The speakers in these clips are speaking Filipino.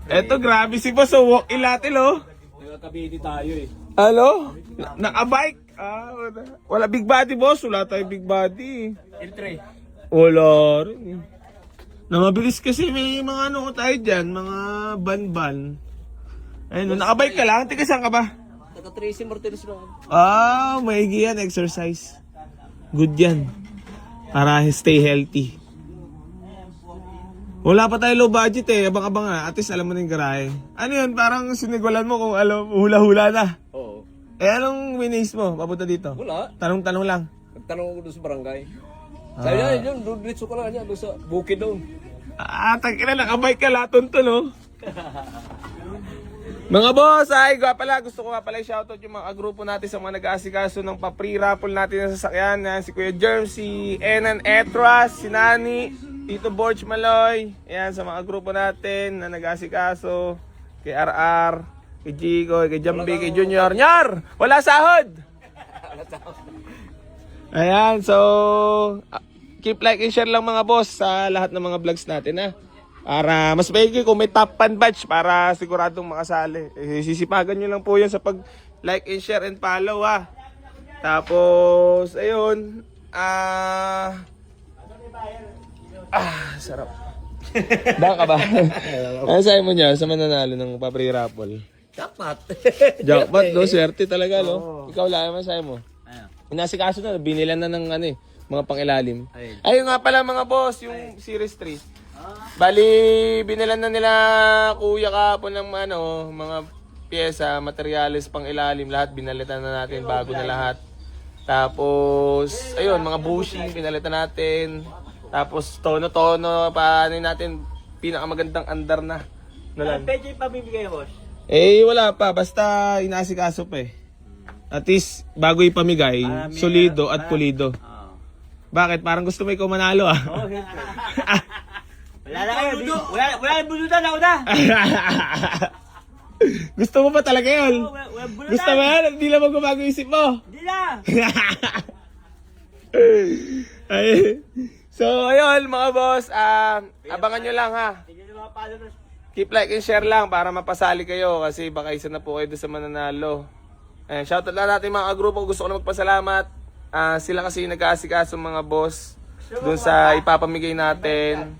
Eto, grabe si boss. So, walk ilatil, oh. Nagkakabiti tayo eh. Ano? Naka-bike. Wala big body, boss. Wala tayo big body. L3. Wala rin, eh. Na mabilis kasi may mga ano tayo dyan, mga ban-ban. Ayun, nakabike ka lang. Tika, saan ka ba? Naka-Tracy Martinez lang. Maigi yan, exercise. Good yan. Para stay healthy. Wala pa tayo low budget eh. Abang-abang nga. At least alam mo na yung garahe. Ano yun? Parang sinigwalan mo kung alam, hula-hula na. Oo. Anong winis mo? Papunta dito? Wala. Tanong-tanong lang. Nagtanong ako doon sa barangay. Sabi niya, yun, doon ditso ka lang niya, doon sa bukid doon. Tangina, nakabike ka laton to, no? Mga boss, gusto ko nga pala i-shoutout yung mga grupo natin sa mga nag-aasikaso ng pa-free raffle natin na sasakyan. Si Kuya Germ, si Enan Etras, si Nani, Tito Borch Maloy. Ayan, sa mga grupo natin na nag-aasikaso. Kay RR, kay Jigo, kay Jambi, kay Junior. Nyar! Wala sahod! Ayan, so keep like and share lang mga boss sa lahat ng mga vlogs natin, ha. Para mas maigi kung may top 10 batch para siguradong makasali. Sisipagan nyo lang po yan sa pag like and share and follow, ha. Tapos, ayun. Sarap. Baka ba? Ano sa'yo mo niya sa mananalo ng pa-free raffle? Jackpot. Jackpot, no? Swerte talaga, no? Ikaw lang, ano sa'yo mo? Inasikaso na, binilan na ng ano eh, mga pangilalim. Ayun nga pala mga boss, yung Series 3. Bali, binilan na nila kuya kapon ng ano, mga pyesa, materyales pang ilalim, lahat binalitan na natin bago na lahat. Tapos, ayun, mga bushing, binalitan natin. Tapos, tono-tono, paano natin, pinakamagandang andar na. Pwede yung pamimigay, boss? Wala pa, basta inasikaso pa eh. At least, bago ipamigay, solido at pulido. Bakit? Parang gusto mo ikaw manalo, ah. Oo, siyempre. Wala na kayo. Wala yung bulutan ako na. Gusto mo ba talaga yun? Wala bulutan. Gusto mo yan? Hindi lang magbabago isip mo. Hindi na. Ay. So, ayun mga boss, abangan nyo lang, ha. Hindi na mga followers. Keep like and share lang para mapasali kayo kasi baka isa na po kayo doon sa mananalo. Shoutout lang natin mga grupo. Gusto ko na magpasalamat. Sila kasi nag-aasikaso mga boss doon sa ipapamigay natin.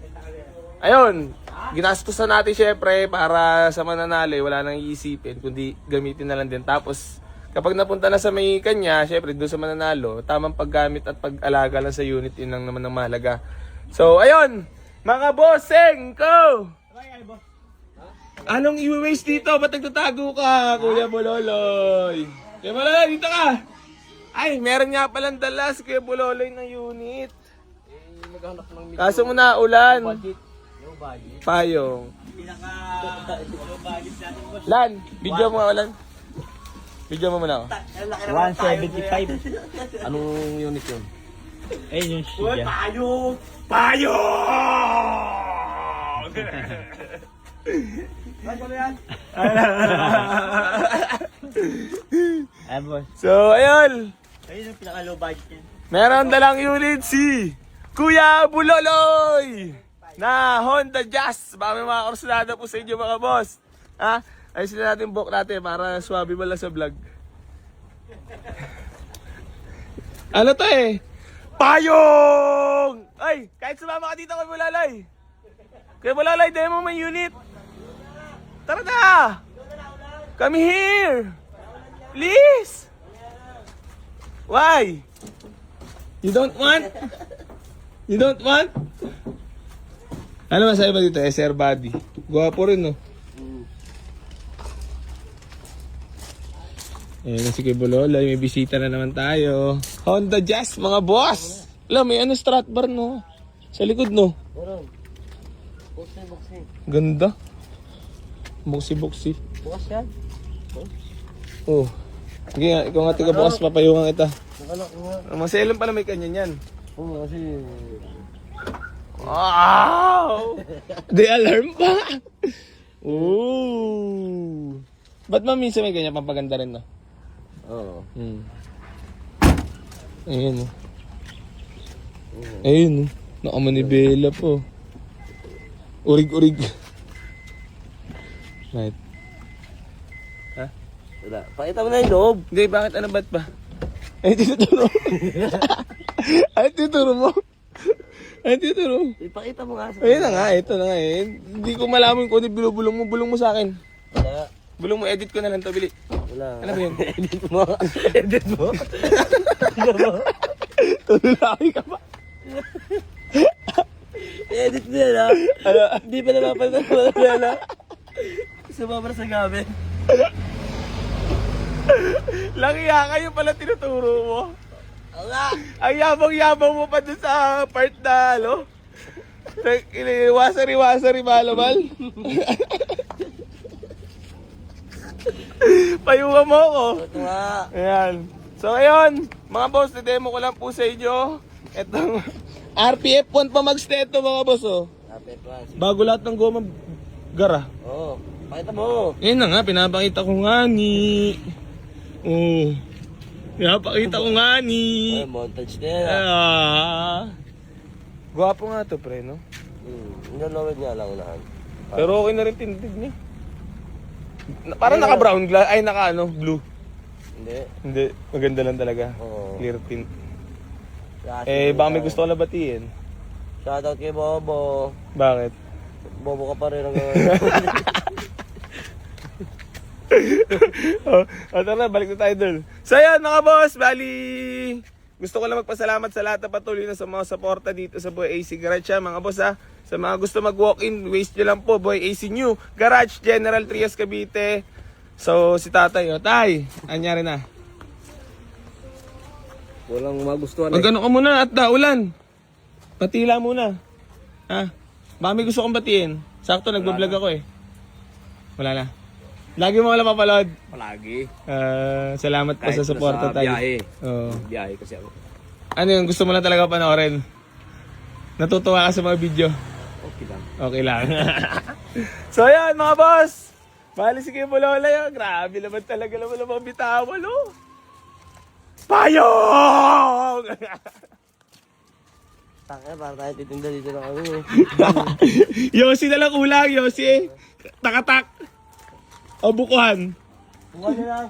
Ayun, ginastusan natin syempre para sa mananalo. Wala nang iisipin kundi gamitin na lang din. Tapos kapag napunta na sa may kanya, syempre doon sa mananalo, tamang paggamit at pag-alaga lang sa unit, yun lang naman ang mahalaga. So ayun, mga bossing ko! Anong i-waste dito? Ba't nagtatago ka, Kuya Bololoy? Kuya Bololoy, dito ka! Ay, meron nga palang dala si Kuya Bololoy ng unit. Naghanap ng Kaso mo na, ulan. budget. Yung budget. Payong. Pinaka-low budget natin, boss. Lan, video mo nga, Lan. Video mo muna ako. 175. Anong unit yun? Ayun yung shit yan. Payong! Payong! Ayan, boss. So, ayun. Ayun yung pinaka-low budget yan. Meron dalang unit si Kuya Bololoy na Honda Jazz. Baka may mga kursunada po sa inyo mga boss. Ha? Ayusin na natin buhok natin para swabe mo lang sa vlog. Ano to eh? Payong! Ay, kahit sumama ka dito kay Bololoy. Kuya Bololoy, demo may unit. Tara na! Come here! Please! Why? You don't want? You don't want? Ano masabi ba dito? SR body. Gwapo rin, no? Ayan na si Kuya Bololoy. May bisita na naman tayo. Honda Jazz, mga boss! Alam, may ano strat bar, no? Sa likod, no? Meron. Boxing. Ganda. Boxy. Bukas yan. Oh. Sige nga, ikaw nga tiga bukas, papayungan kita. Nakalak nga. Maselon pala may kanya niyan. Oo, kasi... Wow! Di alarm pa! Ooh! Ba't minsan may ganyan pampaganda rin, no? Oo. Ayun, no? Ayun, no? Nakamanibela po. Urig-urig. Right. Wala. Pakita mo na yung loob. Hindi, bakit ano ba't ba? Ay, tinuturo. Ay, tinuturo mo. Ay, tinuturo. Ipakita mo nga sa Ayun na nga, ito na nga eh. Hindi ko malaman kung ano binubulong mo. Bulong mo sa akin. Wala. Bulong mo, edit ko na lang to, Bili. Wala. Ano ba yun? Edit mo. Edit mo. Tululaki ka pa. Edit mo yan ha. Hindi pa napapalitan mo na yan ha. Sumabra sa gamit. Langiya kayo pala tinuturo mo. Nga. Ang yabang-yabang mo pa dun sa part na, ano? Wasari-wasari, malabal. Payuha mo ako. Ito nga. Ayan. So, ayun. Mga boss, demo ko lang po sa inyo. Itong RPF 1 pa magsteto, mga boss, oh. Kapit pa. Bago lahat ng goma gara. Oo. Pakita mo. Ayun na nga, pinapakita ko nga ni... Oh. Pinapakita ko nga ni... Ay, montage na yan ha. Gwapo nga to, pre, no? Nalawid nga lang unahan. Pero okay na rin tindig niya. Parang naka-brown glass, ay naka-ano, blue. Hindi. Hindi, maganda lang talaga. Oo. Clear tint. Kasi Baka may gusto ko na batiin. shoutout kay Bobo. Bakit? Bobo ka pa rin hanggang Tara, balik na tayo dun. So yan mga boss, bali gusto ko lang magpasalamat sa lahat na patuloy na sa mga suporta dito sa Boy AC Garage mga boss ha. Sa mga gusto mag-walk-in, waste nyo lang po, Boy AC New Garage, General Trias Cavite. So si tatay, tay, anyari na. walang magustuhan Magano ka muna at daulan. Patila muna. Ha? Baka may gusto kong batiin. Sakto, nagbablog ako eh. Wala na. Lagi mo wala papalod. Palagi. Salamat po Kahit sa suporta nasa tayo. biyahe. Oo. Biyahe kasi ako. Ano yun? Gusto mo lang talaga panoorin? Natutuwa ka sa mga video? Okay lang. Okay lang. So yan mga boss. Bali si Kim Lola yun. Grabe naman talaga naman ang mga bitawan oh. Payong! Taka, para tayo titinda dito na kami eh. Yossi na lang ulang, Yossi. Takatak. O bukuhan. Buwan na lang.